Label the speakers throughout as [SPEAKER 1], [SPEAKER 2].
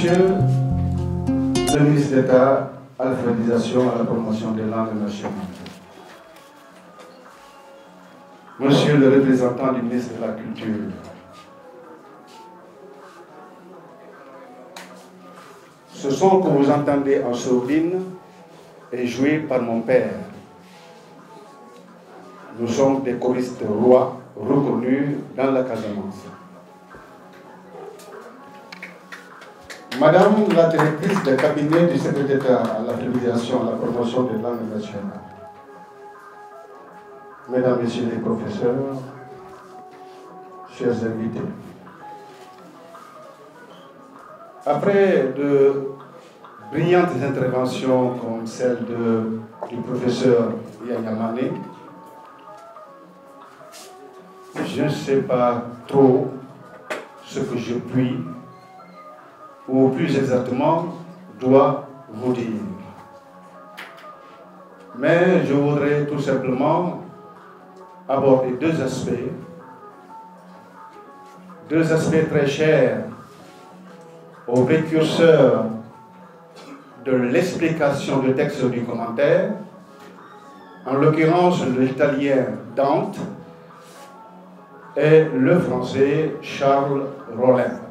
[SPEAKER 1] Monsieur le ministre d'État à l'alphabétisation, à la promotion des langues nationales, Monsieur le représentant du ministre de la Culture, ce son que vous entendez en sourdine est joué par mon père. Nous sommes des choristes rois reconnus dans la Casamance. Madame la directrice du cabinet du secrétaire d'État à l'alphabétisation, à la promotion des langues nationales, Mesdames, Messieurs les professeurs, chers invités, après de brillantes interventions comme celle du professeur Yaya Mané, je ne sais pas trop ce que je puis, ou plus exactement, dois vous dire. Mais je voudrais tout simplement aborder deux aspects très chers aux précurseurs de l'explication du texte du commentaire, en l'occurrence l'italien Dante et le français Charles Rollin.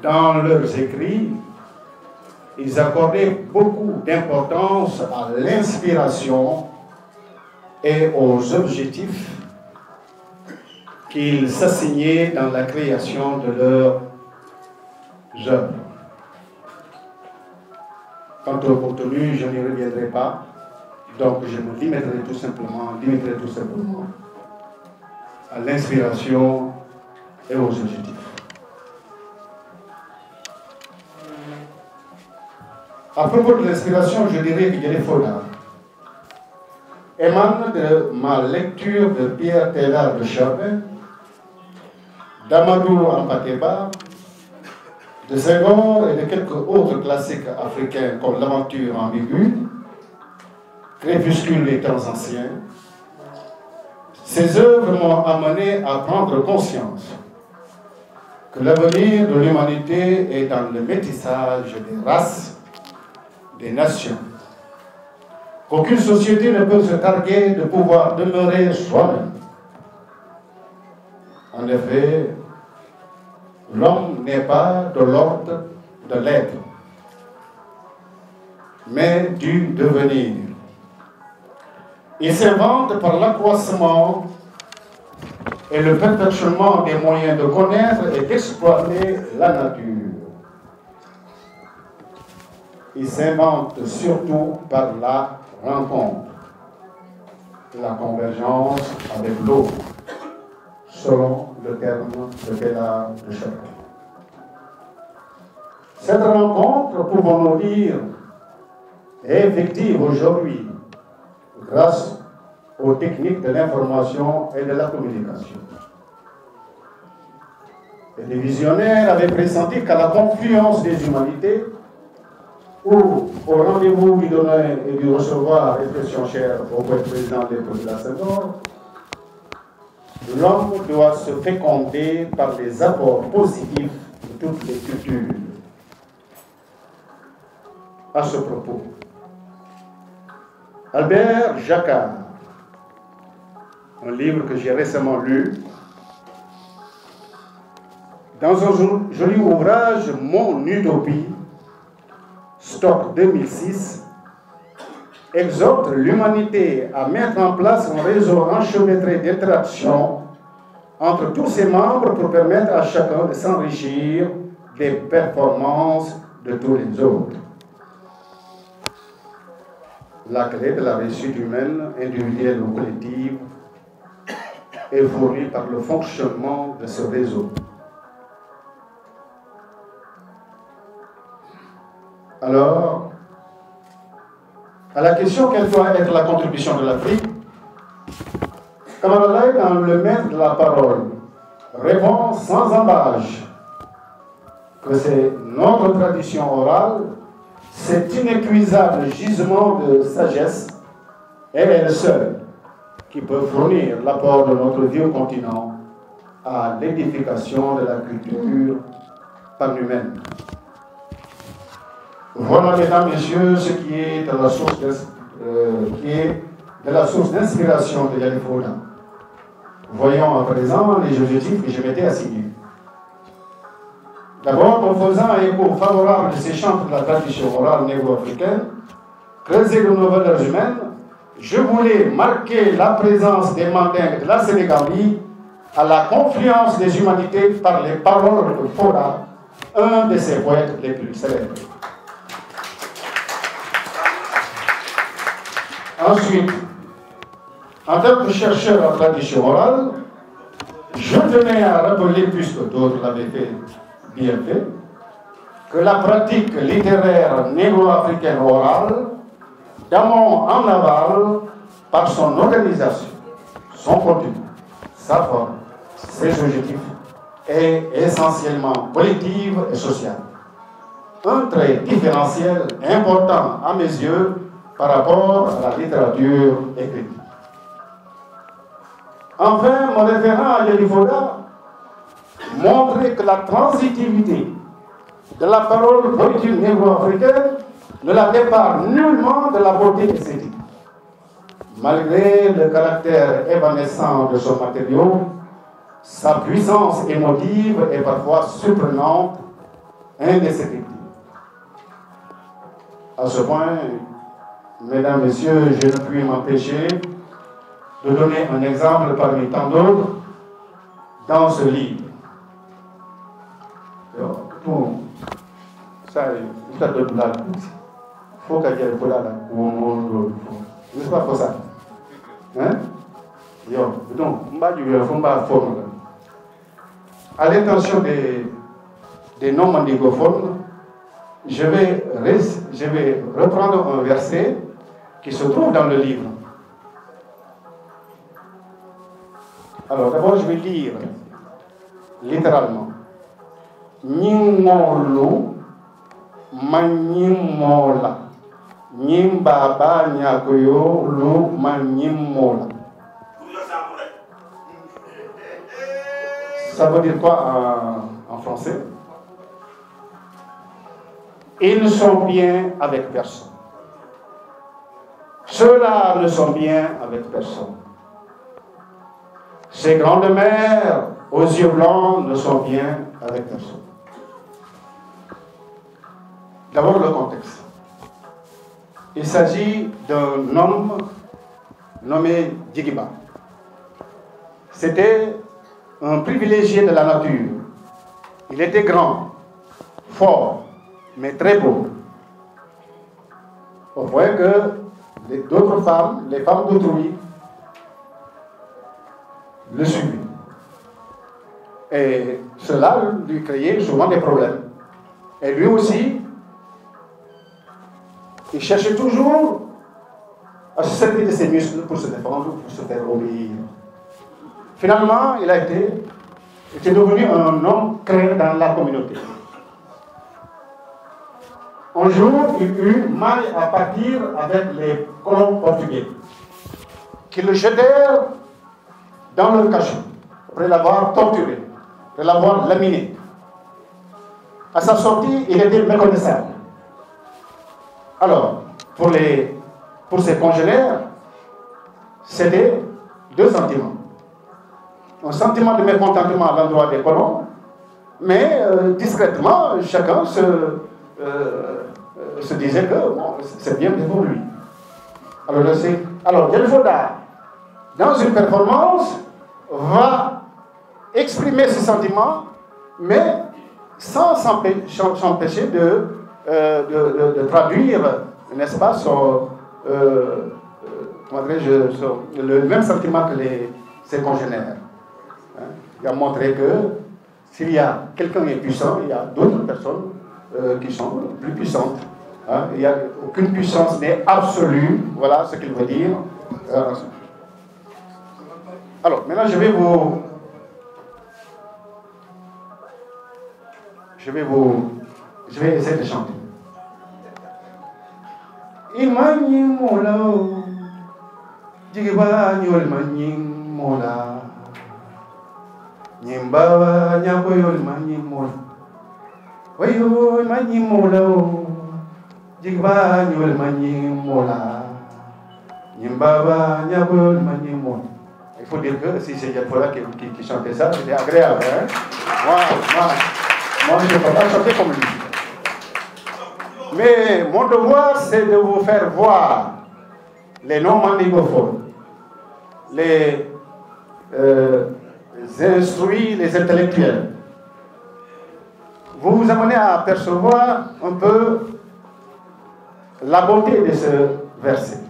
[SPEAKER 1] Dans leurs écrits, ils accordaient beaucoup d'importance à l'inspiration et aux objectifs qu'ils s'assignaient dans la création de leurs œuvres. Quant au contenu, je n'y reviendrai pas, donc je me limiterai tout simplement à l'inspiration et aux objectifs. À propos de l'inspiration, je dirais que Yéléfola émane de ma lecture de Pierre Teilhard de Chardin, d'Amadou Hampâté-Bâ, de Senghor et de quelques autres classiques africains comme L'Aventure ambiguë, Crépuscule des temps anciens. Ces œuvres m'ont amené à prendre conscience que l'avenir de l'humanité est dans le métissage des races, des nations. Qu'aucune société ne peut se targuer de pouvoir demeurer soi-même. En effet, l'homme n'est pas de l'ordre de l'être, mais du devenir. Il s'invente par l'accroissement et le perfectionnement des moyens de connaître et d'exploiter la nature. Il s'invente surtout par la rencontre, la convergence avec l'autre, selon le terme de Teilhard de Chardin. Cette rencontre, pouvons-nous dire, est effective aujourd'hui grâce aux techniques de l'information et de la communication. Et les visionnaires avaient pressenti qu'à la confluence des humanités, ou au rendez-vous du donner et du recevoir, expression chère au président de la Senghor, l'homme doit se féconder par les apports positifs de toutes les cultures. À ce propos, Albert Jacquard, un livre que j'ai récemment lu, dans un joli ouvrage, Mon Utopie, Stock 2006, exhorte l'humanité à mettre en place un réseau enchevêtré d'interactions entre tous ses membres pour permettre à chacun de s'enrichir des performances de tous les autres. La clé de la réussite humaine, individuelle ou collective, est fournie par le fonctionnement de ce réseau. Alors, à la question quelle doit être la contribution de l'Afrique, Kamara Laye, dans le maître de la parole, répond sans embâche que c'est notre tradition orale, cet inépuisable gisement de sagesse, est elle seule qui peut fournir l'apport de notre vieux continent à l'édification de la culture par lui-même. Voilà, mesdames, messieurs, ce qui est de la source d'inspiration de Yali Fouda. Voyons à présent les objectifs que je m'étais assignés. D'abord, en faisant un écho favorable de ces chantres de la tradition orale négro-africaine, creuser de nos valeurs humaines, je voulais marquer la présence des Mandingues de la Sénégambie à la confluence des humanités par les paroles de Fouda, un de ses poètes les plus célèbres. Ensuite, en tant que chercheur en tradition orale, je tenais à rappeler, puisque d'autres l'avaient fait bien fait, que la pratique littéraire négro-africaine orale, d'amont en aval, par son organisation, son contenu, sa forme, ses objectifs, est essentiellement politique et sociale. Un trait différentiel important à mes yeux par rapport à la littérature écrite. Enfin, mon référent à Yali Fouda montrait que la transitivité de la parole politique négro-africaine ne la dépare nullement de la beauté esthétique. Malgré le caractère évanescent de son matériau, sa puissance émotive est parfois surprenante, indescriptible. À ce point, mesdames, messieurs, je ne puis m'empêcher de donner un exemple parmi tant d'autres dans ce livre. Ça, il faut qu'il y ait le là. N'est-ce pas pour ça? Hein? Donc, à l'intention des non-mandigophones, je vais reprendre un verset qui se trouve dans le livre. Alors, d'abord, je vais lire littéralement. Nyingolu manyimola. Nyimbaba nyakoyo lu manyimola. Ça veut dire quoi en français? Ils ne sont bien avec personne. Ceux-là ne sont bien avec personne. Ces grandes mères aux yeux blancs ne sont bien avec personne. D'abord le contexte. Il s'agit d'un homme nommé Djigiba. C'était un privilégié de la nature. Il était grand, fort, mais très beau. Au point que d'autres femmes, les femmes d'autrui, le suivaient. Et cela lui créait souvent des problèmes. Et lui aussi, il cherchait toujours à se servir de ses muscles pour se défendre, pour se faire obéir. Finalement, il était devenu un homme créé dans la communauté. Un jour, il eut mal à partir avec les colons portugais, qui le jetèrent dans leur cachot, après l'avoir torturé, après l'avoir laminé. À sa sortie, il était méconnaissable. Alors, pour ses congénères, c'était deux sentiments. Un sentiment de mécontentement à l'endroit des colons, mais discrètement, chacun se disait que bon, c'est bien pour lui. Alors, Yali Fouda, dans une performance, va exprimer ce sentiment, mais sans s'empêcher de traduire, n'est-ce pas, le même sentiment que ses congénères. Hein? Il a montré que s'il y a quelqu'un qui est puissant, il y a d'autres personnes qui sont plus puissantes. Hein? Il n'y a aucune puissance n'est absolue. Voilà ce qu'il veut dire. Alors, maintenant, je vais essayer de chanter. Imani mola, jigiba nyol mani mola, nyimbawa nyakoyol mani mola. Oui, mani mola, jigba nyul mani mola, nimbaba nyabul mani mola. Il faut dire que si c'est Diaspora qui chantait ça, c'était agréable. Hein? Moi, je ne peux pas chanter comme lui. Mais mon devoir, c'est de vous faire voir les non-mandingophones, les instruits, les intellectuels. Vous amenez à apercevoir un peu la beauté de ce verset.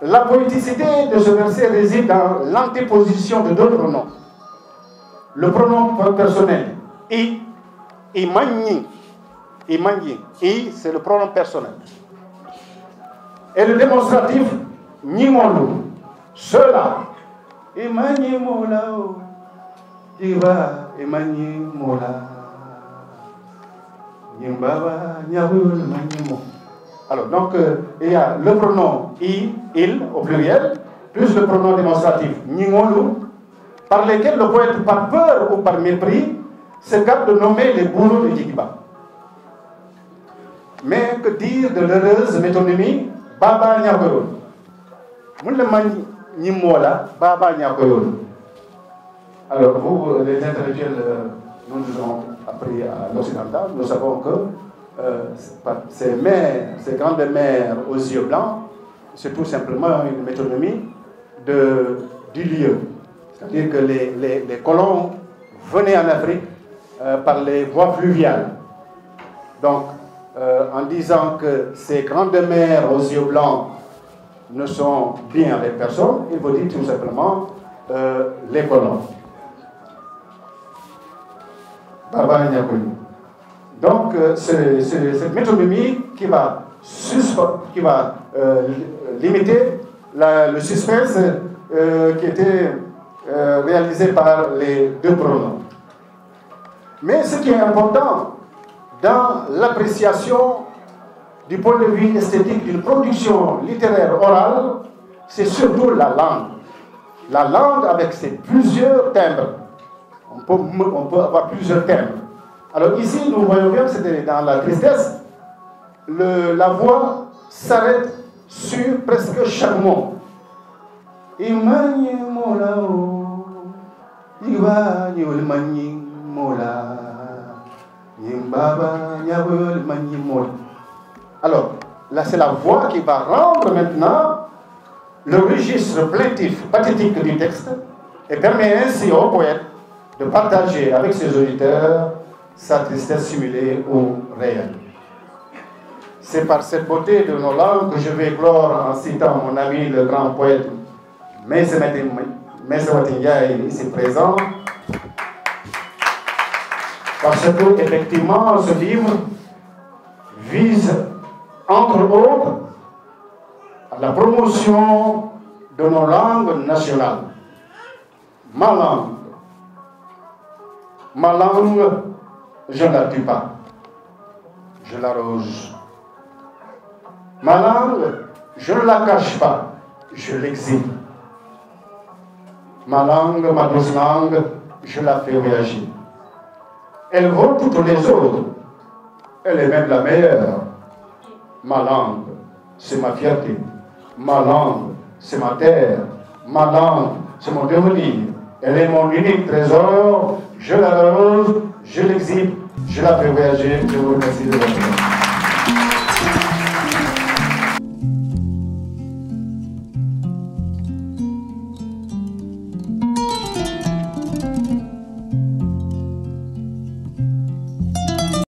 [SPEAKER 1] La poéticité de ce verset réside dans l'antéposition de d'autres noms. Le pronom personnel, i, imani, i, c'est le pronom personnel. Et le démonstratif, nimolu, cela, imani mola, diva, imani mola, nimbaba, nyabul, manimo. Alors, donc, il y a le pronom i, il, au pluriel, plus le pronom démonstratif nimolu, par lesquels le poète, par peur ou par mépris, se garde de nommer les bourreaux de Djigiba. Mais que dire de l'heureuse métonymie Baba Nyakoyon? Mouleman Nimola, Baba Nyakoyon. Alors, vous, les intellectuels, nous avons appris à l'occidental, nous savons que ces grandes mères aux yeux blancs, c'est tout simplement une métonymie du lieu. C'est-à-dire que les colons venaient en Afrique par les voies fluviales. Donc, en disant que ces grandes mères aux yeux blancs ne sont bien avec personne, il faut dire tout simplement les colons. Baba Nyakouni. Donc, c'est cette métonymie qui va limiter le suspense qui était réalisé par les deux pronoms. Mais ce qui est important dans l'appréciation du point de vue esthétique d'une production littéraire orale, c'est surtout la langue. La langue avec ses plusieurs timbres. On peut avoir plusieurs timbres. Alors ici, nous voyons bien que c'était dans la tristesse, la voix s'arrête sur presque chaque mot. Imani mola o, iwa nyul mani mola, yimbaba nyabul mani mola. Alors, là c'est la voix qui va rendre maintenant le registre plaintif, pathétique du texte et permet ainsi au poète de partager avec ses auditeurs sa tristesse simulée ou réelle. C'est par cette beauté de nos langues que je vais clore en citant mon ami le grand poète Messawatin Ndiaye ici présent, parce que effectivement ce livre vise entre autres à la promotion de nos langues nationales. Ma langue, je ne la tue pas, je l'arrose. Ma langue, je ne la cache pas, je l'exhibe. Ma langue, ma douce langue, je la fais réagir. Elle vaut toutes les autres. Elle est même la meilleure. Ma langue, c'est ma fierté. Ma langue, c'est ma terre. Ma langue, c'est mon devenir. Elle est mon unique trésor. Je la rose, je l'exhibe, je la fais voyager. Je vous remercie de votre attention.